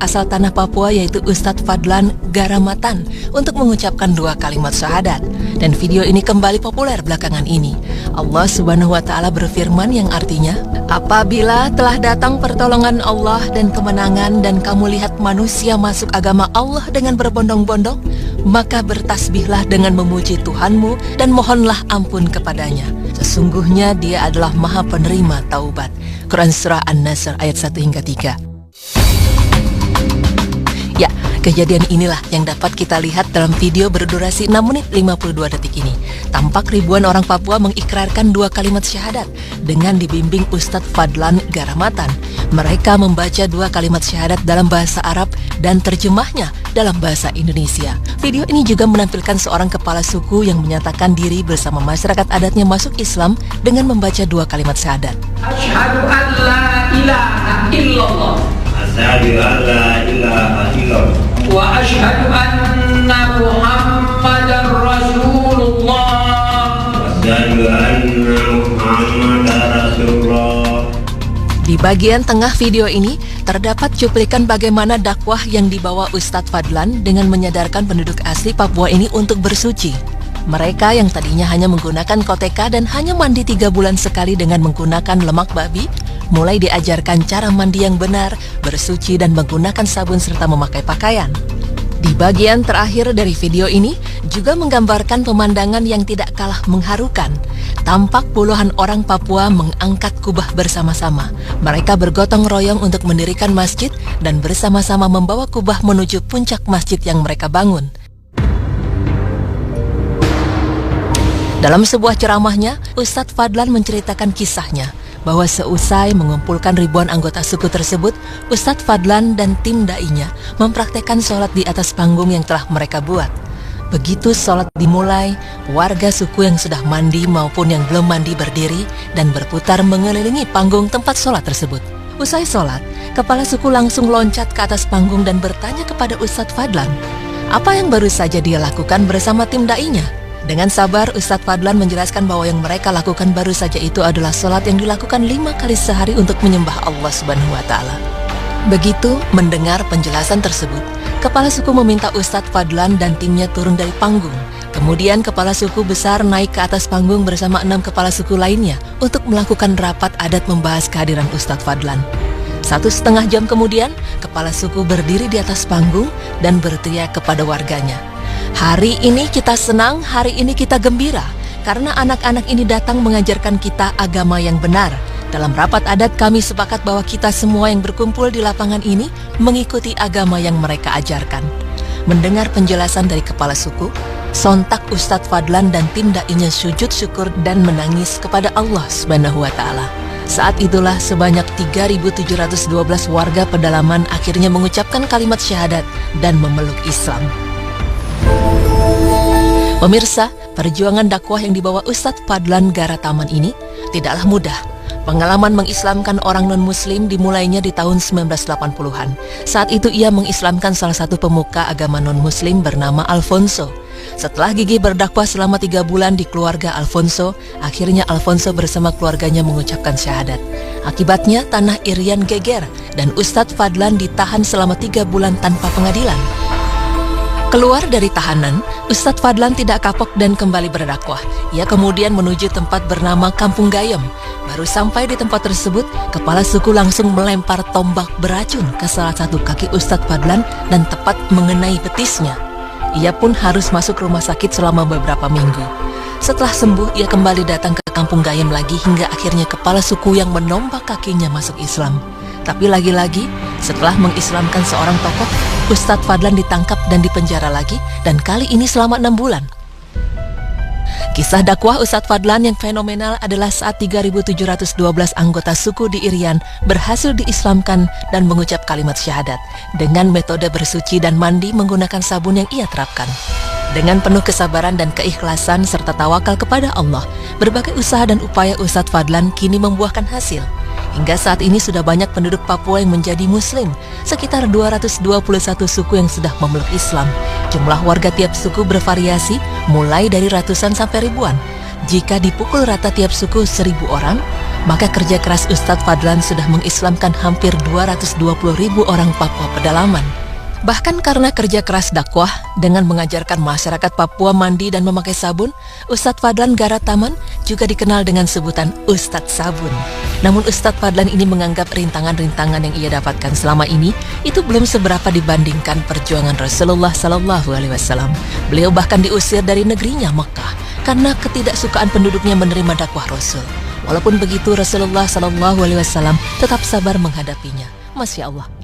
asal tanah Papua yaitu Ustadz Fadlan Garamatan untuk mengucapkan 2 kalimat syahadat. Dan video ini kembali populer belakangan ini. Allah Subhanahu wa Ta'ala berfirman yang artinya, apabila telah datang pertolongan Allah dan kemenangan dan kamu lihat manusia masuk agama Allah dengan berbondong-bondong, maka bertasbihlah dengan memuji Tuhanmu dan mohonlah ampun kepadanya. Sesungguhnya Dia adalah Maha Penerima Taubat. Quran Surah An-Nasr ayat 1 hingga 3. Ya, kejadian inilah yang dapat kita lihat dalam video berdurasi 6 menit 52 detik ini. Tampak ribuan orang Papua mengikrarkan 2 kalimat syahadat dengan dibimbing Ustadz Fadlan Garamatan. Mereka membaca 2 kalimat syahadat dalam bahasa Arab dan terjemahnya dalam bahasa Indonesia. Video ini juga menampilkan seorang kepala suku yang menyatakan diri bersama masyarakat adatnya masuk Islam dengan membaca 2 kalimat syahadat. Asyhadu an la ilaha illallah. Asyhadu an la ilaha illallah. Wa asyhadu anna Muhammadar Rasulullah. Asyhadu anna Muhammadar Rasulullah. Di bagian tengah video ini terdapat cuplikan bagaimana dakwah yang dibawa Ustadz Fadlan dengan menyadarkan penduduk asli Papua ini untuk bersuci. Mereka yang tadinya hanya menggunakan koteka dan hanya mandi 3 bulan sekali dengan menggunakan lemak babi, mulai diajarkan cara mandi yang benar, bersuci dan menggunakan sabun serta memakai pakaian. Di bagian terakhir dari video ini juga menggambarkan pemandangan yang tidak kalah mengharukan. Tampak puluhan orang Papua mengangkat kubah bersama-sama. Mereka bergotong royong untuk mendirikan masjid dan bersama-sama membawa kubah menuju puncak masjid yang mereka bangun. Dalam sebuah ceramahnya, Ustadz Fadlan menceritakan kisahnya bahwa seusai mengumpulkan ribuan anggota suku tersebut, Ustadz Fadlan dan tim da'inya mempraktekkan sholat di atas panggung yang telah mereka buat. Begitu sholat dimulai, warga suku yang sudah mandi maupun yang belum mandi berdiri dan berputar mengelilingi panggung tempat sholat tersebut. Usai sholat, kepala suku langsung loncat ke atas panggung dan bertanya kepada Ustadz Fadlan, apa yang baru saja dia lakukan bersama tim da'inya. Dengan sabar, Ustadz Fadlan menjelaskan bahwa yang mereka lakukan baru saja itu adalah sholat yang dilakukan 5 kali sehari untuk menyembah Allah Subhanahu wa Ta'ala. Begitu mendengar penjelasan tersebut, kepala suku meminta Ustadz Fadlan dan timnya turun dari panggung. Kemudian kepala suku besar naik ke atas panggung bersama 6 kepala suku lainnya untuk melakukan rapat adat membahas kehadiran Ustadz Fadlan. 1,5 jam kemudian, kepala suku berdiri di atas panggung dan berteriak kepada warganya, hari ini kita senang, hari ini kita gembira, karena anak-anak ini datang mengajarkan kita agama yang benar. Dalam rapat adat kami sepakat bahwa kita semua yang berkumpul di lapangan ini mengikuti agama yang mereka ajarkan. Mendengar penjelasan dari kepala suku, sontak Ustadz Fadlan dan tim da'inya sujud syukur dan menangis kepada Allah Subhanahu wa Ta'ala. Saat itulah sebanyak 3.712 warga pedalaman akhirnya mengucapkan kalimat syahadat dan memeluk Islam. Pemirsa, perjuangan dakwah yang dibawa Ustadz Fadlan Garamatan ini tidaklah mudah. Pengalaman mengislamkan orang non-muslim dimulainya di tahun 1980-an. Saat itu ia mengislamkan salah satu pemuka agama non-muslim bernama Alfonso. Setelah gigih berdakwah selama 3 bulan di keluarga Alfonso, akhirnya Alfonso bersama keluarganya mengucapkan syahadat. Akibatnya tanah Irian geger dan Ustadz Fadlan ditahan selama 3 bulan tanpa pengadilan. Keluar dari tahanan, Ustadz Fadlan tidak kapok dan kembali berdakwah. Ia kemudian menuju tempat bernama Kampung Gayem. Baru sampai di tempat tersebut, kepala suku langsung melempar tombak beracun ke salah satu kaki Ustadz Fadlan dan tepat mengenai betisnya. Ia pun harus masuk rumah sakit selama beberapa minggu. Setelah sembuh, ia kembali datang ke Kampung Gayem lagi hingga akhirnya kepala suku yang menombak kakinya masuk Islam. Tapi lagi-lagi, setelah mengislamkan seorang tokoh, Ustadz Fadlan ditangkap dan dipenjara lagi, dan kali ini selama 6 bulan. Kisah dakwah Ustadz Fadlan yang fenomenal adalah saat 3.712 anggota suku di Irian berhasil diislamkan dan mengucap kalimat syahadat dengan metode bersuci dan mandi menggunakan sabun yang ia terapkan. Dengan penuh kesabaran dan keikhlasan serta tawakal kepada Allah, berbagai usaha dan upaya Ustadz Fadlan kini membuahkan hasil. Hingga saat ini sudah banyak penduduk Papua yang menjadi Muslim, sekitar 221 suku yang sudah memeluk Islam. Jumlah warga tiap suku bervariasi, mulai dari ratusan sampai ribuan. Jika dipukul rata tiap suku 1.000 orang, maka kerja keras Ustadz Fadlan sudah mengislamkan hampir 220.000 orang Papua pedalaman. Bahkan karena kerja keras dakwah dengan mengajarkan masyarakat Papua mandi dan memakai sabun, Ustadz Fadlan Garataman juga dikenal dengan sebutan Ustadz Sabun. Namun Ustadz Fadlan ini menganggap rintangan-rintangan yang ia dapatkan selama ini itu belum seberapa dibandingkan perjuangan Rasulullah SAW. Beliau bahkan diusir dari negerinya Mekah karena ketidaksukaan penduduknya menerima dakwah Rasul. Walaupun begitu, Rasulullah SAW tetap sabar menghadapinya. Masya Allah.